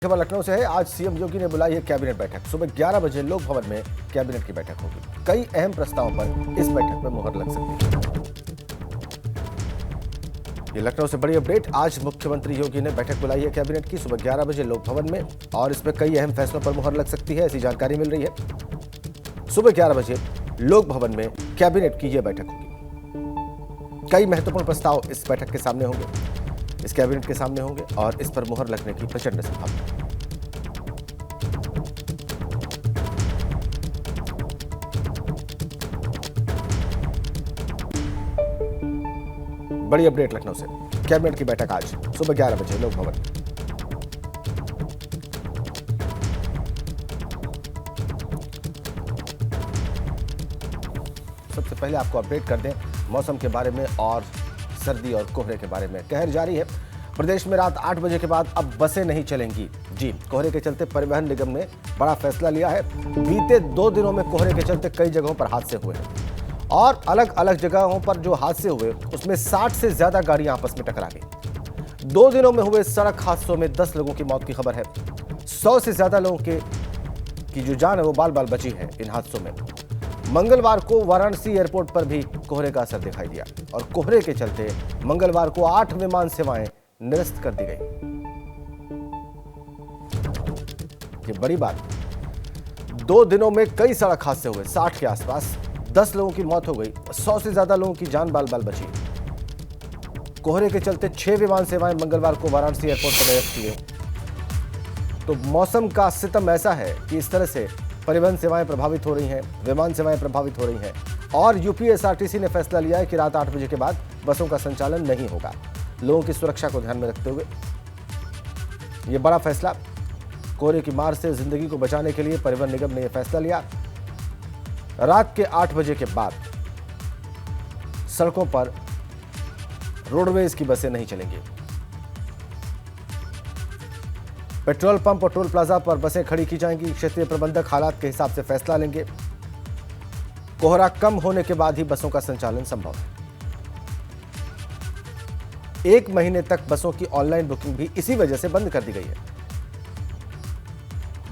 खबर लखनऊ से है। आज सीएम योगी ने बुलाई है कैबिनेट बैठक। सुबह 11 बजे लोक भवन में कैबिनेट की बैठक होगी। कई अहम प्रस्तावों पर इस बैठक में मुहर लग सकती है। ये लखनऊ से बड़ी अपडेट। आज मुख्यमंत्री योगी ने बैठक बुलाई है कैबिनेट की सुबह 11 बजे लोक भवन में, और इसमें कई अहम फैसलों पर मुहर लग सकती है, ऐसी जानकारी मिल रही है। सुबह 11 बजे लोक भवन में कैबिनेट की यह बैठक होगी। कई महत्वपूर्ण प्रस्ताव इस बैठक के सामने होंगे, इस कैबिनेट के सामने होंगे, और इस पर मुहर लगने की प्रचंड संभावना है। बड़ी अपडेट लखनऊ से। कैबिनेट की बैठक आज सुबह 11 बजे लोक भवन। सबसे पहले आपको अपडेट कर दें मौसम के बारे में और सर्दी और कोहरे के बारे में। कहर जारी है। प्रदेश में रात 8 बजे के बाद अब बसें नहीं चलेंगी। जी, कोहरे के चलते परिवहन निगम ने बड़ा फैसला लिया है। बीते 2 दिनों में कोहरे के चलते कई जगहों पर हादसे हुए हैं, और अलग अलग जगहों पर जो हादसे हुए उसमें 60 से ज्यादा गाड़ियां आपस में टकरा गई। 2 दिनों में हुए सड़क हादसों में 10 लोगों की मौत की खबर है। 100 से ज्यादा लोगों की जो जान है वो बाल बाल बची है इन हादसों में। मंगलवार को वाराणसी एयरपोर्ट पर भी कोहरे का असर दिखाई दिया, और कोहरे के चलते मंगलवार को 8 विमान सेवाएं निरस्त कर दी गई। ये बड़ी बात। 2 दिनों में कई सड़क हादसे हुए, 60 के आसपास, 10 लोगों की मौत हो गई, 100 से ज्यादा लोगों की जान बाल बाल बची। कोहरे के चलते 6 विमान सेवाएं मंगलवार को वाराणसी एयरपोर्ट पर निरस्त की गई। तो मौसम का सितम ऐसा है कि इस तरह से परिवहन सेवाएं प्रभावित हो रही हैं, विमान सेवाएं प्रभावित हो रही हैं, और यूपीएसआरटीसी ने फैसला लिया है कि रात 8 बजे के बाद बसों का संचालन नहीं होगा। लोगों की सुरक्षा को ध्यान में रखते हुए यह बड़ा फैसला। कोहरे की मार से जिंदगी को बचाने के लिए परिवहन निगम ने यह फैसला लिया। रात के 8 बजे के बाद सड़कों पर रोडवेज की बसें नहीं चलेंगी। पेट्रोल पंप और टोल प्लाजा पर बसें खड़ी की जाएंगी। क्षेत्रीय प्रबंधक हालात के हिसाब से फैसला लेंगे। कोहरा कम होने के बाद ही बसों का संचालन संभव है। 1 महीने तक बसों की ऑनलाइन बुकिंग भी इसी वजह से बंद कर दी गई है।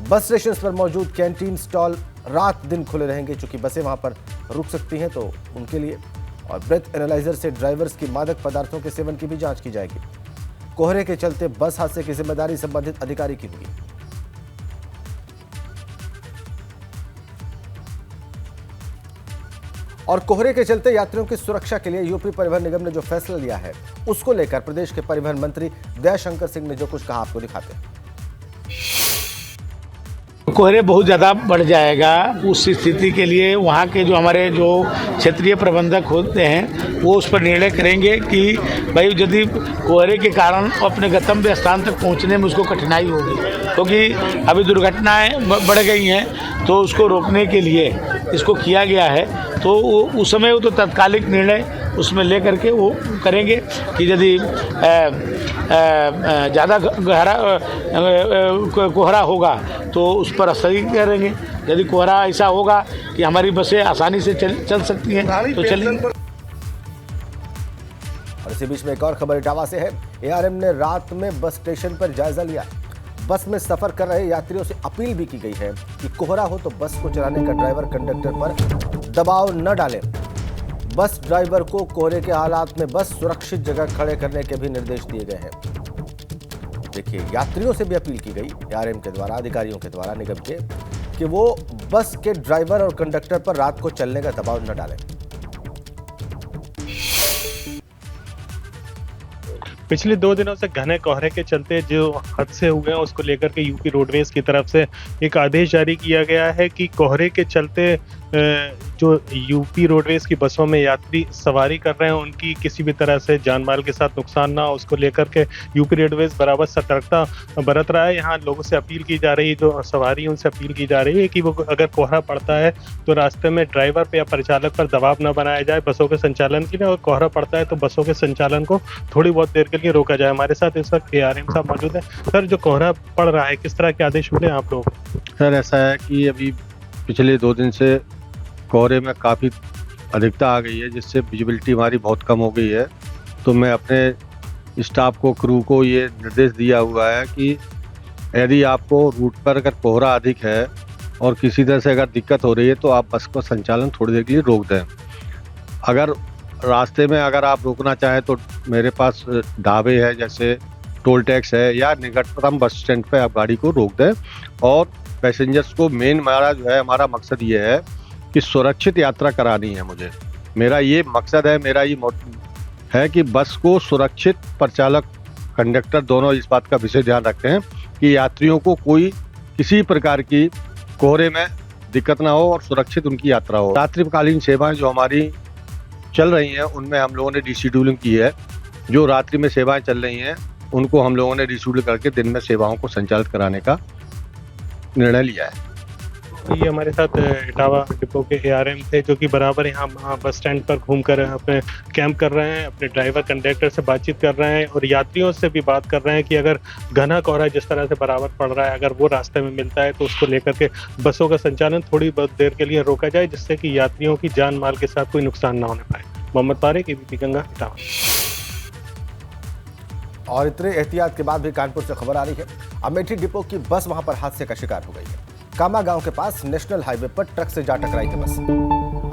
बस स्टेशन पर मौजूद कैंटीन स्टॉल रात दिन खुले रहेंगे, चूंकि बसें वहां पर रुक सकती हैं तो उनके लिए। और ब्रेथ एनालाइजर से ड्राइवर्स की मादक पदार्थों के सेवन की भी जांच की जाएगी। कोहरे के चलते बस हादसे की जिम्मेदारी संबंधित अधिकारी की होगी। और कोहरे के चलते यात्रियों की सुरक्षा के लिए यूपी परिवहन निगम ने जो फैसला लिया है उसको लेकर प्रदेश के परिवहन मंत्री दयाशंकर सिंह ने जो कुछ कहा, आपको दिखाते हैं। कोहरे बहुत ज़्यादा बढ़ जाएगा। उस स्थिति के लिए वहाँ के जो हमारे जो क्षेत्रीय प्रबंधक होते हैं वो उस पर निर्णय करेंगे कि भाई यदि कोहरे के कारण अपने गंतव्य स्थान तक पहुँचने में उसको कठिनाई होगी, क्योंकि अभी दुर्घटनाएं बढ़ गई हैं, तो उसको रोकने के लिए इसको किया गया है। तो उस समय वो तो तत्कालिक निर्णय उसमें ले करके वो करेंगे कि यदि ज़्यादा गहरा कोहरा होगा तो उस पर असर करेंगे। यदि कोहरा ऐसा होगा कि हमारी बसें आसानी से चल सकती हैं तो चलेंगे। और इसी बीच में एक और खबर इटावा से है। एआरएम ने रात में बस स्टेशन पर जायजा लिया। बस में सफर कर रहे यात्रियों से अपील भी की गई है कि कोहरा हो तो बस को चलाने का ड्राइवर कंडक्टर पर दबाव न डालें। बस ड्राइवर को कोहरे के हालात में बस सुरक्षित जगह खड़े करने के भी निर्देश दिए गए हैं। देखिए, यात्रियों से भी अपील की गई एआरएम के द्वारा, अधिकारियों के द्वारा, निगम के, कि वो बस के ड्राइवर और कंडक्टर पर रात को चलने का दबाव न डालें। पिछले 2 दिनों से घने कोहरे के चलते जो हादसे हुए हैं उसको लेकर के यूपी रोडवेज की तरफ से एक आदेश जारी किया गया है कि कोहरे के चलते जो यूपी रोडवेज की बसों में यात्री सवारी कर रहे हैं उनकी किसी भी तरह से जान माल के साथ नुकसान ना हो, उसको लेकर के यूपी रोडवेज बराबर सतर्कता बरत रहा है। यहाँ लोगों से अपील की जा रही है, जो सवारी उनसे अपील की जा रही है कि वो अगर कोहरा पड़ता है तो रास्ते में ड्राइवर पे या परिचालक पर दबाव न बनाया जाए बसों के संचालन के लिए, और कोहरा पड़ता है तो बसों के संचालन को थोड़ी बहुत देर के लिए रोका जाए। हमारे साथ इस वक्त एआरएम साहब मौजूद है। सर, जो कोहरा पड़ रहा है किस तरह के आदेश मिले आप लोग? सर, ऐसा है कि अभी पिछले 2 दिन से कोहरे में काफ़ी अधिकता आ गई है, जिससे विजिबिलिटी हमारी बहुत कम हो गई है। तो मैं अपने स्टाफ को, क्रू को ये निर्देश दिया हुआ है कि यदि आपको रूट पर अगर कोहरा अधिक है और किसी तरह से अगर दिक्कत हो रही है तो आप बस का संचालन थोड़ी देर के लिए रोक दें। अगर रास्ते में अगर आप रुकना चाहें तो मेरे पास ढाबे है, जैसे टोल टैक्स है, या निकटतम बस स्टैंड पे आप गाड़ी को रोक दें। और पैसेंजर्स को मेन हमारा मकसद ये है कि सुरक्षित यात्रा करानी है। मेरा ये मकसद है, मेरा ये है कि बस को सुरक्षित, परिचालक कंडक्टर दोनों इस बात का विशेष ध्यान रखते हैं कि यात्रियों को कोई किसी प्रकार की कोहरे में दिक्कत ना हो और सुरक्षित उनकी यात्रा हो। रात्रिकालीन सेवाएं जो हमारी चल रही हैं उनमें हम लोगों ने डीशेड्यूलिंग की है। जो रात्रि में सेवाएं चल रही हैं उनको हम लोगों ने रिशेड्यूल करके दिन में सेवाओं को संचालित कराने का निर्णय लिया है। ये हमारे साथ इटावा डिपो के ARM थे, जो कि बराबर यहाँ बस स्टैंड पर घूमकर अपने कैंप कर रहे हैं, अपने ड्राइवर कंडक्टर से बातचीत कर रहे हैं और यात्रियों से भी बात कर रहे हैं कि अगर घना कोहरा जिस तरह से बराबर पड़ रहा है, अगर वो रास्ते में मिलता है तो उसको लेकर के बसों का संचालन थोड़ी बहुत देर के लिए रोका जाए, जिससे कि यात्रियों की जान माल के साथ कोई नुकसान ना होने पाए। मोहम्मद तारिक, ABP गंगा, इटावा। और इतने एहतियात के बाद भी कानपुर से खबर आ रही है, अमेठी डिपो की बस वहां पर हादसे का शिकार हो गई है। कामा गांव के पास नेशनल हाईवे पर ट्रक से जा टकराई थी बस।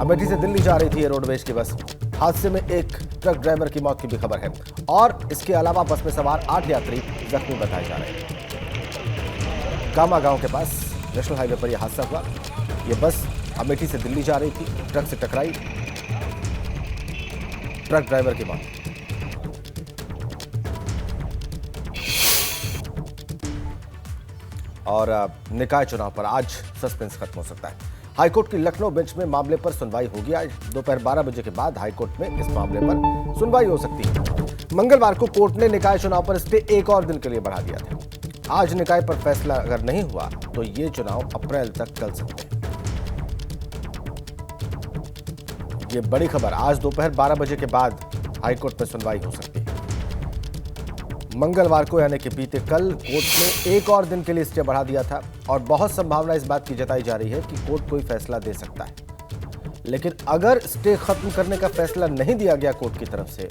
अमेठी से दिल्ली जा रही थी ये रोडवेज की बस। हादसे में एक ट्रक ड्राइवर की मौत की भी खबर है और इसके अलावा बस में सवार 8 यात्री जख्मी बताए जा रहे हैं। कामा गांव के पास नेशनल हाईवे पर यह हादसा हुआ। ये बस अमेठी से दिल्ली जा रही थी, ट्रक से टकराई, ट्रक ड्राइवर की मौत। और निकाय चुनाव पर आज सस्पेंस खत्म हो सकता है। हाईकोर्ट की लखनऊ बेंच में मामले पर सुनवाई होगी। आज दोपहर 12 बजे के बाद हाईकोर्ट में इस मामले पर सुनवाई हो सकती है। मंगलवार को कोर्ट ने निकाय चुनाव पर स्टे एक और दिन के लिए बढ़ा दिया था। आज निकाय पर फैसला अगर नहीं हुआ तो ये चुनाव अप्रैल तक चल सकते हैं। ये बड़ी खबर, आज दोपहर 12 बजे के बाद हाईकोर्ट में सुनवाई हो सकती है। मंगलवार को यानी कि बीते कल कोर्ट ने एक और दिन के लिए स्टे बढ़ा दिया था और बहुत संभावना इस बात की जताई जा रही है कि कोर्ट कोई फैसला दे सकता है। लेकिन अगर स्टे खत्म करने का फैसला नहीं दिया गया कोर्ट की तरफ से,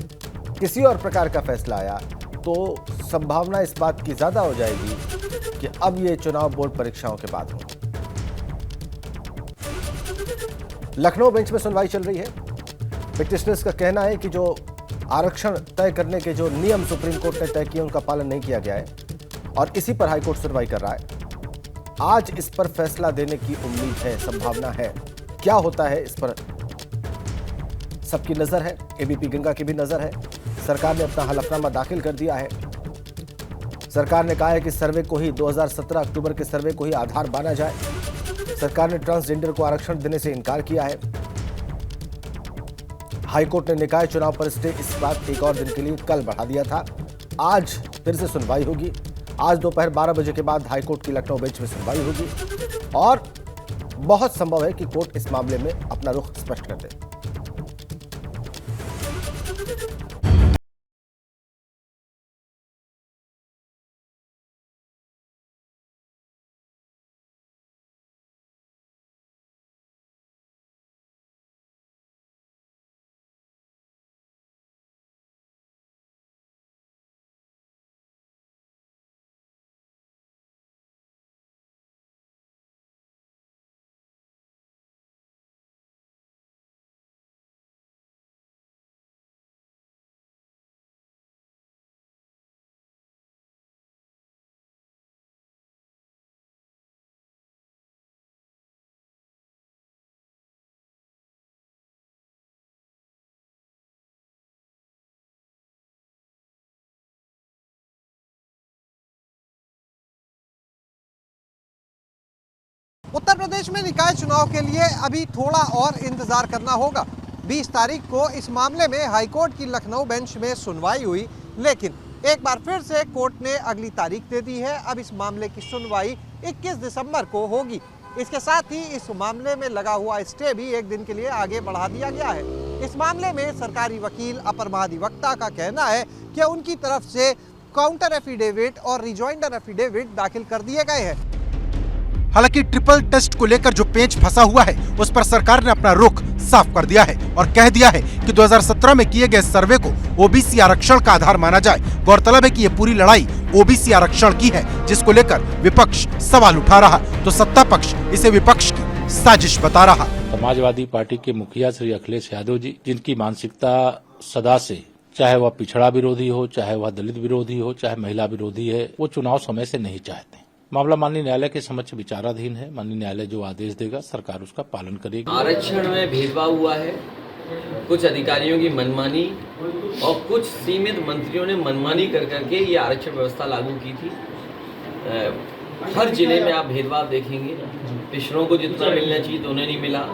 किसी और प्रकार का फैसला आया, तो संभावना इस बात की ज्यादा हो जाएगी कि अब ये चुनाव बोर्ड परीक्षाओं के बाद हो। लखनऊ बेंच में सुनवाई चल रही है। पिटिशनर्स का कहना है कि जो आरक्षण तय करने के जो नियम सुप्रीम कोर्ट ने तय किए उनका पालन नहीं किया गया है और इसी पर हाईकोर्ट सुनवाई कर रहा है। आज इस पर फैसला देने की उम्मीद है, संभावना है। क्या होता है इस पर सबकी नजर है, ABP गंगा की भी नजर है। सरकार ने अपना हलफनामा दाखिल कर दिया है। सरकार ने कहा है कि सर्वे को ही 2017 अक्टूबर के सर्वे को ही आधार माना जाए। सरकार ने ट्रांसजेंडर को आरक्षण देने से इनकार किया है। हाईकोर्ट ने निकाय चुनाव पर स्टे इस बात एक और दिन के लिए कल बढ़ा दिया था। आज फिर से सुनवाई होगी। आज दोपहर 12 बजे के बाद हाईकोर्ट की लखनऊ बेंच में सुनवाई होगी और बहुत संभव है कि कोर्ट इस मामले में अपना रुख स्पष्ट कर दे। उत्तर प्रदेश में निकाय चुनाव के लिए अभी थोड़ा और इंतजार करना होगा। 20 तारीख को इस मामले में हाईकोर्ट की लखनऊ बेंच में सुनवाई हुई, लेकिन एक बार फिर से कोर्ट ने अगली तारीख दे दी है। अब इस मामले की सुनवाई 21 दिसंबर को होगी। इसके साथ ही इस मामले में लगा हुआ स्टे भी एक दिन के लिए आगे बढ़ा दिया गया है। इस मामले में सरकारी वकील अपर महाधिवक्ता का कहना है कि उनकी तरफ से काउंटर एफिडेविट और रिजॉइंडर एफिडेविट दाखिल कर दिए गए हैं। हालांकि ट्रिपल टेस्ट को लेकर जो पेंच फंसा हुआ है उस पर सरकार ने अपना रुख साफ कर दिया है और कह दिया है कि 2017 में किए गए सर्वे को ओबीसी आरक्षण का आधार माना जाए। गौरतलब है कि ये पूरी लड़ाई ओबीसी आरक्षण की है, जिसको लेकर विपक्ष सवाल उठा रहा तो सत्ता पक्ष इसे विपक्ष की साजिश बता रहा। समाजवादी पार्टी के मुखिया श्री अखिलेश यादव जी, जिनकी मानसिकता सदा से, चाहे वह पिछड़ा विरोधी हो, चाहे वह दलित विरोधी हो, चाहे महिला विरोधी है, वो चुनाव समय से नहीं चाहते। मामला माननीय न्यायालय के समक्ष विचाराधीन है। माननीय न्यायालय जो आदेश देगा सरकार उसका पालन करेगी। आरक्षण में भेदभाव हुआ है, कुछ अधिकारियों की मनमानी और कुछ सीमित मंत्रियों ने मनमानी कर करके ये आरक्षण व्यवस्था लागू की थी। हर जिले में आप भेदभाव देखेंगे, पिछड़ों को जितना मिलना चाहिए तो उन्हें नहीं मिला।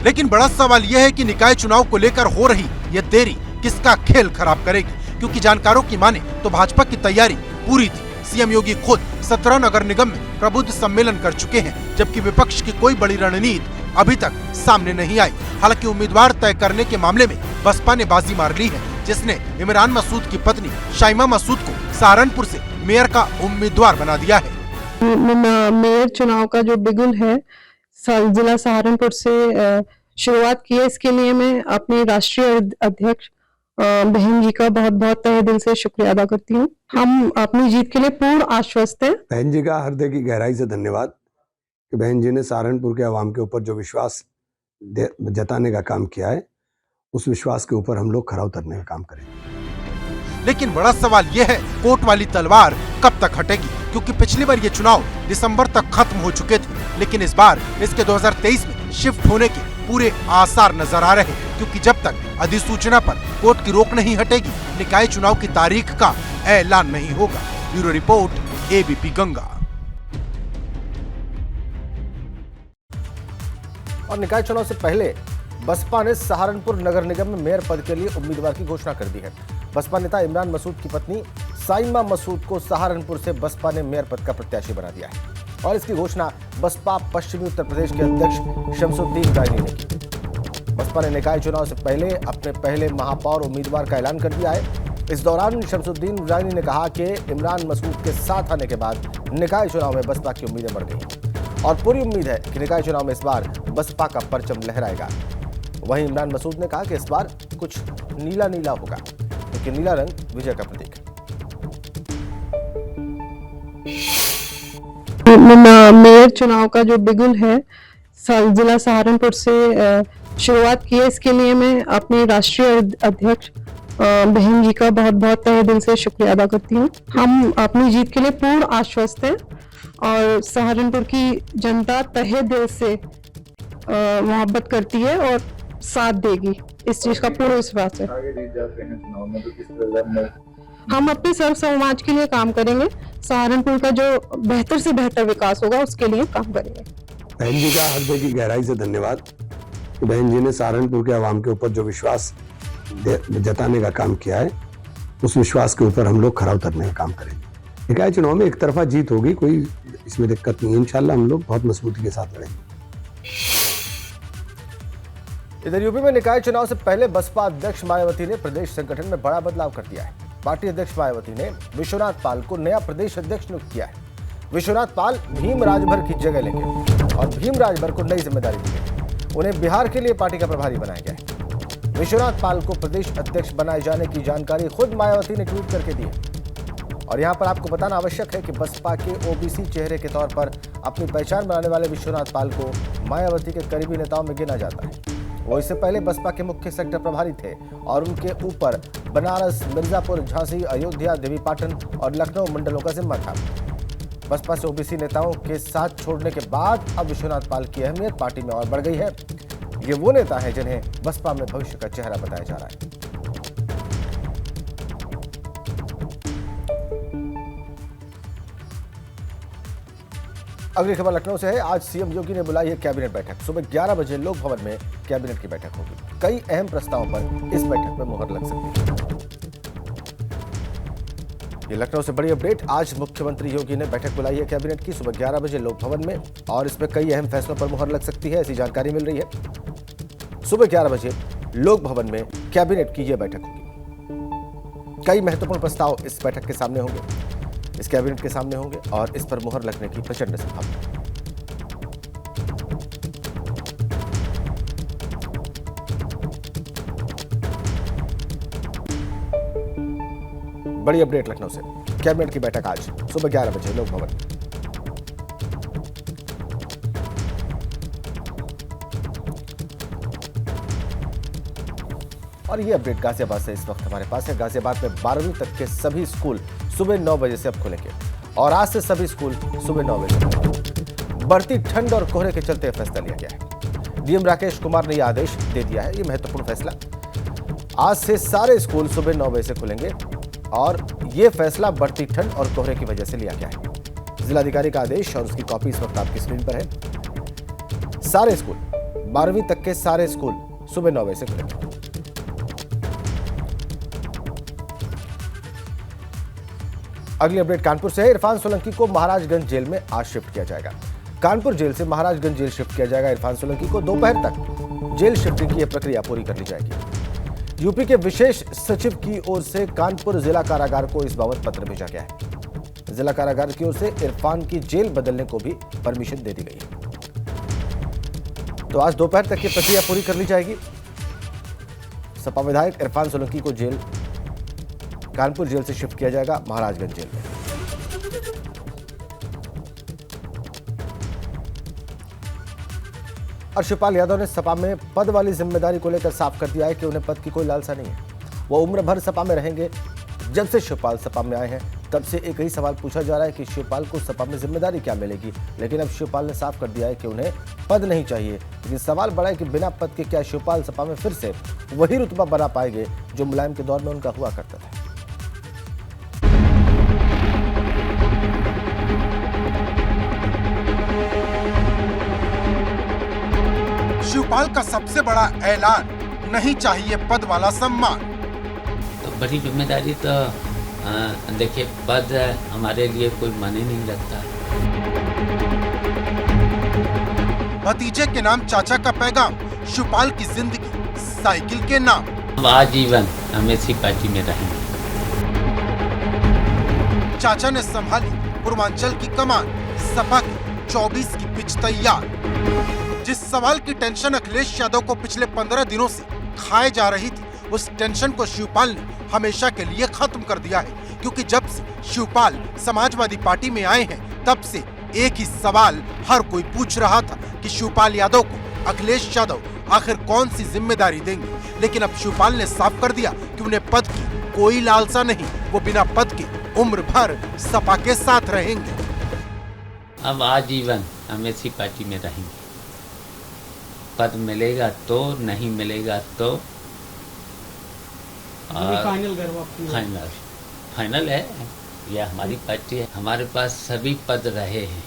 लेकिन बड़ा सवाल यह है कि निकाय चुनाव को लेकर हो रही ये देरी किसका खेल खराब करेगी, क्योंकि जानकारों की माने तो भाजपा की तैयारी पूरी थी। सीएम योगी खुद 17 नगर निगम में प्रबुद्ध सम्मेलन कर चुके हैं, जबकि विपक्ष की कोई बड़ी रणनीति अभी तक सामने नहीं आई। हालांकि उम्मीदवार तय करने के मामले में बसपा ने बाजी मार ली है, जिसने इमरान मसूद की पत्नी शाइमा मसूद को सहारनपुर से मेयर का उम्मीदवार बना दिया है। मेयर चुनाव का जो बिगुल है जिला सहारनपुर से शुरुआत की है। इसके लिए मैं अपनी राष्ट्रीय अध्यक्ष बहन जी का बहुत बहुत तहे दिल से शुक्रिया अदा करती हूँ। हम अपनी जीत के लिए पूर्ण आश्वस्त हैं। बहन जी का हृदय की गहराई से धन्यवाद कि बहन जी ने सहारनपुर के आवाम के ऊपर जो विश्वास जताने का काम किया है, उस विश्वास के ऊपर हम लोग खरा उतरने का काम करेंगे। लेकिन बड़ा सवाल यह है, कोर्ट वाली तलवार कब तक हटेगी, क्योंकि पिछली बार ये चुनाव दिसंबर तक खत्म हो चुके थे, लेकिन इस बार इसके 2023 में शिफ्ट होने के पूरे आसार नजर आ रहे हैं, क्योंकि जब तक अधिसूचना पर कोर्ट की रोक नहीं हटेगी, निकाय चुनाव की तारीख का ऐलान नहीं होगा। Bureau report, ABP Ganga. और निकाय चुनाव से पहले बसपा ने सहारनपुर नगर निगम में मेयर पद के लिए उम्मीदवार की घोषणा कर दी है। बसपा नेता इमरान मसूद की पत्नी शाइमा मसूद को सहारनपुर से बसपा ने मेयर पद का प्रत्याशी बना दिया है और इसकी घोषणा बसपा पश्चिमी उत्तर प्रदेश के अध्यक्ष शमसुद्दीन रायनी ने की। बसपा ने निकाय चुनाव से पहले अपने पहले महापौर उम्मीदवार का ऐलान कर दिया है। इस दौरान शमसुद्दीन रायनी ने कहा कि इमरान मसूद के साथ आने के बाद निकाय चुनाव में बसपा की उम्मीदें बढ़ गई और पूरी उम्मीद है कि निकाय चुनाव में इस बार बसपा का परचम लहराएगा। वहीं इमरान मसूद ने कहा कि इस बार कुछ नीला नीला होगा, क्योंकि नीला रंग विजय का प्रतीक है। मेयर चुनाव का जो बिगुल है जिला सहारनपुर से शुरुआत की है। इसके लिए मैं अपनी राष्ट्रीय अध्यक्ष बहन जी का बहुत बहुत तहे दिल से शुक्रिया अदा करती हूँ। हम अपनी जीत के लिए पूर्ण आश्वस्त हैं और सहारनपुर की जनता तहे दिल से मोहब्बत करती है और साथ देगी, इस चीज का पूरा विश्वास है। हम अपने सर्व समाज के लिए काम करेंगे, सहारनपुर का जो बेहतर से बेहतर विकास होगा उसके लिए काम करेंगे। बहन जी का हृदय की गहराई से धन्यवाद कि बहन जी ने सहारनपुर के आवाम के ऊपर जो विश्वास जताने का काम किया है, उस विश्वास के ऊपर हम लोग खरा उतरने का काम करेंगे। निकाय चुनाव में एक तरफा जीत होगी, कोई इसमें दिक्कत नहीं है। इंशाल्लाह हम लोग बहुत मजबूती के साथ लड़ेंगे। इधर यूपी में निकाय चुनाव से पहले बसपा अध्यक्ष मायावती ने प्रदेश संगठन में बड़ा बदलाव कर दिया है। पार्टी अध्यक्ष मायावती ने विश्वनाथ पाल को नया प्रदेश अध्यक्ष नियुक्त किया है। विश्वनाथ पाल भीम राजभर की जगह लेंगे और भीम राजभर को नई जिम्मेदारी दी गई। उन्हें बिहार के लिए पार्टी का प्रभारी बनाया गया है। विश्वनाथ पाल को प्रदेश अध्यक्ष बनाए जाने की जानकारी खुद मायावती ने ट्वीट करके दी है। और यहां पर आपको बताना आवश्यक है कि बसपा के ओबीसी चेहरे के तौर पर अपनी पहचान बनाने वाले विश्वनाथ पाल को मायावती के करीबी नेताओं में गिना जाता है। वो इससे पहले बसपा के मुख्य सेक्टर प्रभारी थे और उनके ऊपर बनारस, मिर्जापुर, झांसी, अयोध्या, देवीपाटन और लखनऊ मंडलों का जिम्मा था। बसपा से ओबीसी नेताओं के साथ छोड़ने के बाद अब विश्वनाथ पाल की अहमियत पार्टी में और बढ़ गई है। ये वो नेता हैं जिन्हें बसपा में भविष्य का चेहरा बताया जा रहा है। अगली खबर लखनऊ से है। आज सीएम योगी ने बुलाई है कैबिनेट बैठक। सुबह 11 बजे लोक भवन में कैबिनेट की बैठक होगी। कई अहम प्रस्तावों पर इस बैठक में मुहर लग सकती है। ये लखनऊ से बड़ी अपडेट। आज मुख्यमंत्री योगी ने बैठक बुलाई है कैबिनेट की सुबह 11 बजे लोक भवन में और इसमें कई अहम फैसलों पर मुहर लग सकती है, ऐसी जानकारी मिल रही है। सुबह 11 बजे लोक भवन में कैबिनेट की यह बैठक होगी। कई महत्वपूर्ण प्रस्ताव इस बैठक के सामने होंगे, इस कैबिनेट के सामने होंगे और इस पर मुहर लगने की प्रचंड संभावना है। बड़ी अपडेट लखनऊ से। कैबिनेट की बैठक आज सुबह 11 बजे लोक भवन। और ये अपडेट गाजियाबाद से इस वक्त हमारे पास है। गाजियाबाद में 12वीं तक के सभी स्कूल सुबह 9 बजे से अब खुलेंगे और आज से सभी स्कूल सुबह 9 बजे खुलेंगे। बढ़ती ठंड और कोहरे के चलते फैसला लिया गया है। डीएम राकेश कुमार ने यह आदेश दे दिया है। ये महत्वपूर्ण फैसला, आज से सारे स्कूल सुबह 9 बजे से खुलेंगे और ये फैसला बढ़ती ठंड और कोहरे की वजह से लिया गया है। जिलाधिकारी का आदेश और उसकी कॉपी इस वक्त आपकी स्क्रीन पर है। सारे स्कूल 12वीं तक के सारे स्कूल सुबह 9 बजे से खुलेंगे। अगली अपडेट कानपुर से है। इरफान सोलंकी को महाराजगंज जेल में आज शिफ्ट किया जाएगा। कानपुर जेल से महाराजगंज जेल शिफ्ट किया जाएगा। इरफान सोलंकी को दोपहर तक जेल शिफ्टिंग की यह प्रक्रिया पूरी कर ली जाएगी। यूपी के विशेष सचिव की ओर से कानपुर जिला कारागार को इस बाबत पत्र भेजा गया है। जिला कारागार की ओर से इरफान की जेल बदलने को भी परमिशन दे दी गई है। तो आज दोपहर तक की प्रक्रिया पूरी कर ली जाएगी। सपा विधायक इरफान सोलंकी को कानपुर जेल से शिफ्ट किया जाएगा महाराजगंज जेल में। और शिवपाल यादव ने सपा में पद वाली जिम्मेदारी को लेकर साफ कर दिया है कि उन्हें पद की कोई लालसा नहीं है। वो उम्र भर सपा में रहेंगे। जब से शिवपाल सपा में आए हैं तब से एक ही सवाल पूछा जा रहा है कि शिवपाल को सपा में जिम्मेदारी क्या मिलेगी, लेकिन अब शिवपाल ने साफ कर दिया है कि उन्हें पद नहीं चाहिए। लेकिन सवाल बड़ा है कि बिना पद के क्या शिवपाल सपा में फिर से वही रुतबा बना पाएंगे जो मुलायम के दौर में उनका हुआ करता था। शिवपाल का सबसे बड़ा ऐलान, नहीं चाहिए पद वाला सम्मान। तो बड़ी जिम्मेदारी तो देखिए, पद हमारे लिए कोई मायने नहीं रखता। भतीजे के नाम चाचा का पैगाम, शिवपाल की जिंदगी साइकिल के नाम। हम आजीवन हम इसी पार्टी में रहेंगे। चाचा ने संभाली पूर्वांचल की कमान, सपा की 24 की पिच तैयार। जिस सवाल की टेंशन अखिलेश यादव को पिछले 15 दिनों से खाए जा रही थी, उस टेंशन को शिवपाल ने हमेशा के लिए खत्म कर दिया है। क्योंकि जब से शिवपाल समाजवादी पार्टी में आए हैं तब से एक ही सवाल हर कोई पूछ रहा था कि शिवपाल यादव को अखिलेश यादव आखिर कौन सी जिम्मेदारी देंगे। लेकिन अब शिवपाल ने साफ कर दिया कि उन्हें पद की कोई लालसा नहीं, वो बिना पद के उम्र भर सपा के साथ रहेंगे। अब आजीवन हम इसी पार्टी में रहेंगे। पद मिलेगा तो, नहीं मिलेगा तो फाइनल है। यह हमारी पार्टी है। हमारे पास सभी पद रहे हैं,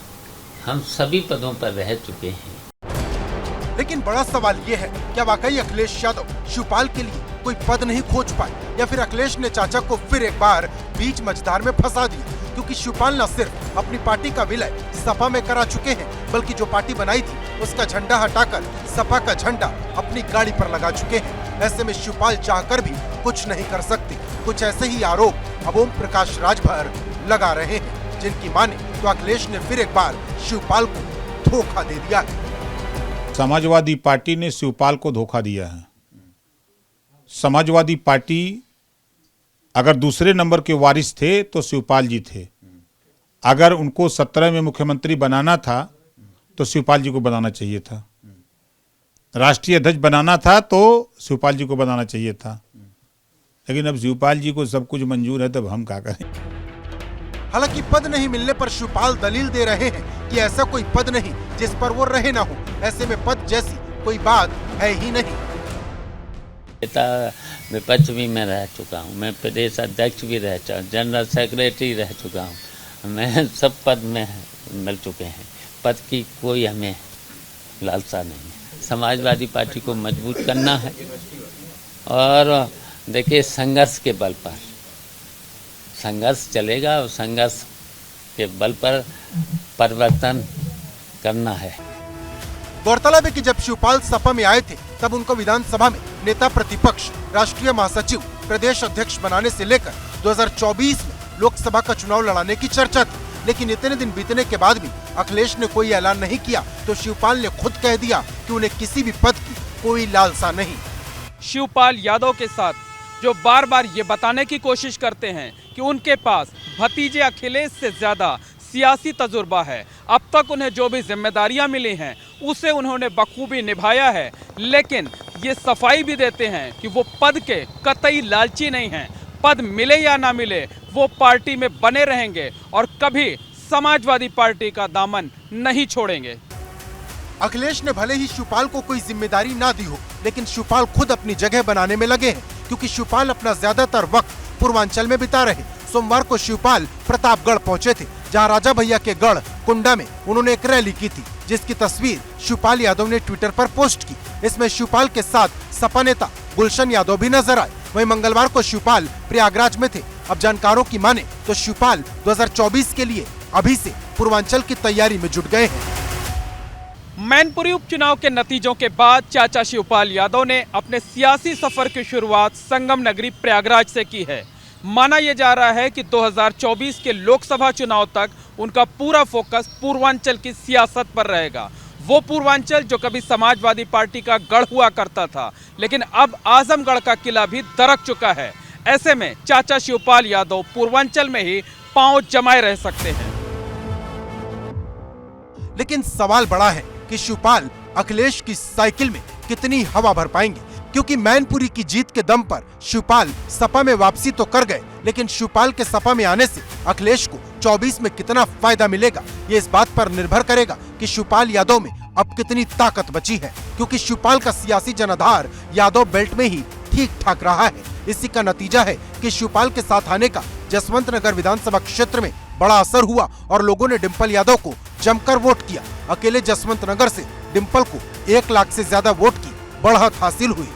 हम सभी पदों पर रह चुके हैं। लेकिन बड़ा सवाल ये है, क्या वाकई अखिलेश यादव शिवपाल के लिए कोई पद नहीं खोज पाए, या फिर अखिलेश ने चाचा को फिर एक बार बीच मझधार में फंसा दिया। क्योंकि शिवपाल न सिर्फ अपनी पार्टी का विलय सपा में करा चुके हैं, बल्कि जो पार्टी बनाई थी उसका झंडा हटाकर सपा का झंडा अपनी गाड़ी पर लगा चुके हैं। ऐसे में शिवपाल चाहकर भी कुछ नहीं कर सकते। कुछ ऐसे ही आरोप अब ओम प्रकाश राजभर लगा रहे हैं, जिनकी माने तो अखिलेश ने फिर एक बार शिवपाल को धोखा दे दिया है। समाजवादी पार्टी ने शिवपाल को धोखा दिया है। समाजवादी पार्टी अगर दूसरे नंबर के वारिस थे तो शिवपाल जी थे। अगर उनको 17 में मुख्यमंत्री बनाना था तो शिवपाल जी को बनाना चाहिए था। राष्ट्रीय अध्यक्ष बनाना था तो शिवपाल जी को बनाना चाहिए था। लेकिन अब शिवपाल जी को सब कुछ मंजूर है, तब हम क्या करें। हालांकि पद नहीं मिलने पर शिवपाल दलील दे रहे हैं कि ऐसा कोई पद नहीं जिस पर वो रहे ना हो। ऐसे में पद जैसी कोई बात है ही नहीं। विपक्ष भी मैं रह चुका हूँ, मैं प्रदेश अध्यक्ष भी रह चुका हूँ, जनरल सेक्रेटरी रह चुका हूँ, मैं सब पद में मिल चुके हैं। पद की कोई हमें लालसा नहीं है। समाजवादी पार्टी को मजबूत करना है और देखिए संघर्ष के बल पर संघर्ष चलेगा और संघर्ष के बल पर परिवर्तन करना है। गौरतलब है कि जब शिवपाल सपा में आए थे तब उनको विधानसभा में नेता प्रतिपक्ष, राष्ट्रीय महासचिव, प्रदेश अध्यक्ष बनाने से लेकर 2024 में लोकसभा का चुनाव लड़ाने की चर्चा थी। लेकिन इतने दिन बीतने के बाद भी अखिलेश ने कोई ऐलान नहीं किया, तो शिवपाल ने खुद कह दिया कि उन्हें किसी भी पद की कोई लालसा नहीं। शिवपाल यादव के साथ जो बार बार ये बताने की कोशिश करते हैं कि उनके पास भतीजे अखिलेश से ज़्यादा सियासी तजुर्बा है। अब तक उन्हें जो भी जिम्मेदारियां मिली हैं उसे उन्होंने बखूबी निभाया है, लेकिन ये सफाई भी देते हैं कि वो पद के कतई लालची नहीं हैं। पद मिले या ना मिले वो पार्टी में बने रहेंगे और कभी समाजवादी पार्टी का दामन नहीं छोड़ेंगे। अखिलेश ने भले ही शिवपाल को कोई जिम्मेदारी ना दी हो, लेकिन शिवपाल खुद अपनी जगह बनाने में लगे हैं, क्योंकि शिवपाल अपना ज्यादातर वक्त पूर्वांचल में बिता रहे। सोमवार को शिवपाल प्रतापगढ़ पहुंचे थे, जहां राजा भैया के गढ़ कुंडा में उन्होंने एक रैली की थी, जिसकी तस्वीर शिवपाल यादव ने ट्विटर पर पोस्ट की। इसमें शिवपाल के साथ सपा नेता गुलशन यादव भी नजर आए। वहीं मंगलवार को शिवपाल प्रयागराज में थे। अब जानकारों की माने तो शिवपाल 2024 के लिए अभी से पूर्वांचल की तैयारी में जुट गए हैं। मैनपुरी उपचुनाव के नतीजों के बाद चाचा शिवपाल यादव ने अपने सियासी सफर की शुरुआत संगम नगरी प्रयागराज से की है। माना यह जा रहा है कि 2024 के लोकसभा चुनाव तक उनका पूरा फोकस पूर्वांचल की सियासत पर रहेगा। वो पूर्वांचल जो कभी समाजवादी पार्टी का गढ़ हुआ करता था, लेकिन अब आजमगढ़ का किला भी दरक चुका है। ऐसे में चाचा शिवपाल यादव पूर्वांचल में ही पांव जमाए रह सकते हैं। लेकिन सवाल बड़ा है कि शिवपाल अखिलेश की साइकिल में कितनी हवा भर पाएंगे, क्योंकि मैनपुरी की जीत के दम पर शिवपाल सपा में वापसी तो कर गए, लेकिन शिवपाल के सपा में आने से अखिलेश को 24 में कितना फायदा मिलेगा, ये इस बात पर निर्भर करेगा कि शिवपाल यादव में अब कितनी ताकत बची है। क्योंकि शिवपाल का सियासी जनाधार यादव बेल्ट में ही ठीक ठाक रहा है। इसी का नतीजा है कि शिवपाल के साथ आने का जसवंत नगर विधानसभा क्षेत्र में बड़ा असर हुआ और लोगों ने डिम्पल यादव को जमकर वोट किया। अकेले जसवंत नगर से डिम्पल को 1 लाख से ज्यादा वोट की बढ़त हासिल हुई।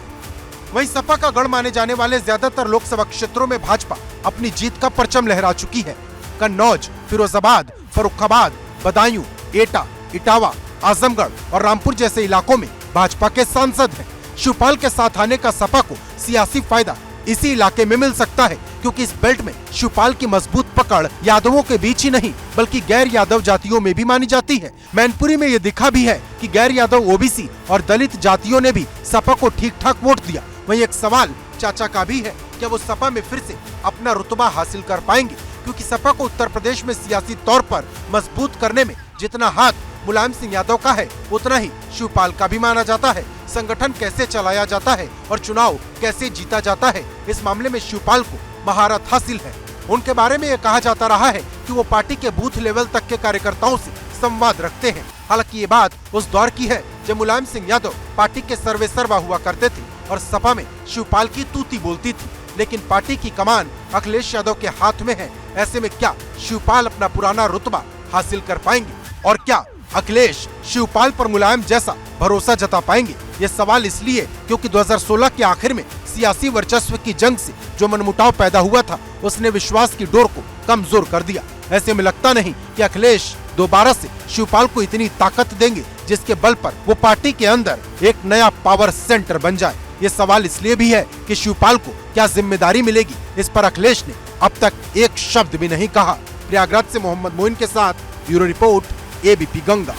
वहीं सपा का गढ़ माने जाने वाले ज्यादातर लोकसभा क्षेत्रों में भाजपा अपनी जीत का परचम लहरा चुकी है। कन्नौज, फिरोजाबाद, फर्रुखाबाद, बदायूं, एटा, इटावा, आजमगढ़ और रामपुर जैसे इलाकों में भाजपा के सांसद हैं। शिवपाल के साथ आने का सपा को सियासी फायदा इसी इलाके में मिल सकता है, क्योंकि इस बेल्ट में शिवपाल की मजबूत पकड़ यादवों के बीच ही नहीं बल्कि गैर यादव जातियों में भी मानी जाती है। मैनपुरी में ये दिखा भी है कि गैर यादव ओबीसी और दलित जातियों ने भी सपा को ठीक ठाक वोट दिया। वहीं एक सवाल चाचा का भी है, क्या वो सपा में फिर से अपना रुतबा हासिल कर पाएंगे, क्योंकि सपा को उत्तर प्रदेश में सियासी तौर पर मजबूत करने में जितना हाथ मुलायम सिंह यादव का है, उतना ही शिवपाल का भी माना जाता है। संगठन कैसे चलाया जाता है और चुनाव कैसे जीता जाता है, इस मामले में शिवपाल को महारत हासिल है। उनके बारे में ये कहा जाता रहा है कि वो पार्टी के बूथ लेवल तक के कार्यकर्ताओं से संवाद रखते हैं। हालांकि ये बात उस दौर की है जब मुलायम सिंह यादव पार्टी के सर्वे सर्वा हुआ करते थे और सपा में शिवपाल की तूती बोलती थी। लेकिन पार्टी की कमान अखिलेश यादव के हाथ में है। ऐसे में क्या शिवपाल अपना पुराना रुतबा हासिल कर पाएंगे, और क्या अखिलेश शिवपाल पर मुलायम जैसा भरोसा जता पाएंगे? ये सवाल इसलिए क्योंकि 2016 के आखिर में सियासी वर्चस्व की जंग से जो मनमुटाव पैदा हुआ था, उसने विश्वास की डोर को कमजोर कर दिया। ऐसे में लगता नहीं कि अखिलेश दोबारा से शिवपाल को इतनी ताकत देंगे जिसके बल पर वो पार्टी के अंदर एक नया पावर सेंटर बन जाए। ये सवाल इसलिए भी है कि शिवपाल को क्या जिम्मेदारी मिलेगी, इस पर अखिलेश ने अब तक एक शब्द भी नहीं कहा। प्रयागराज से मोहम्मद मोइन के साथ bureau report, ABP Ganga.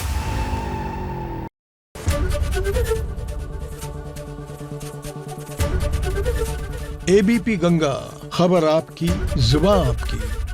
ABP Ganga, खबर आपकी, जुबान आपकी।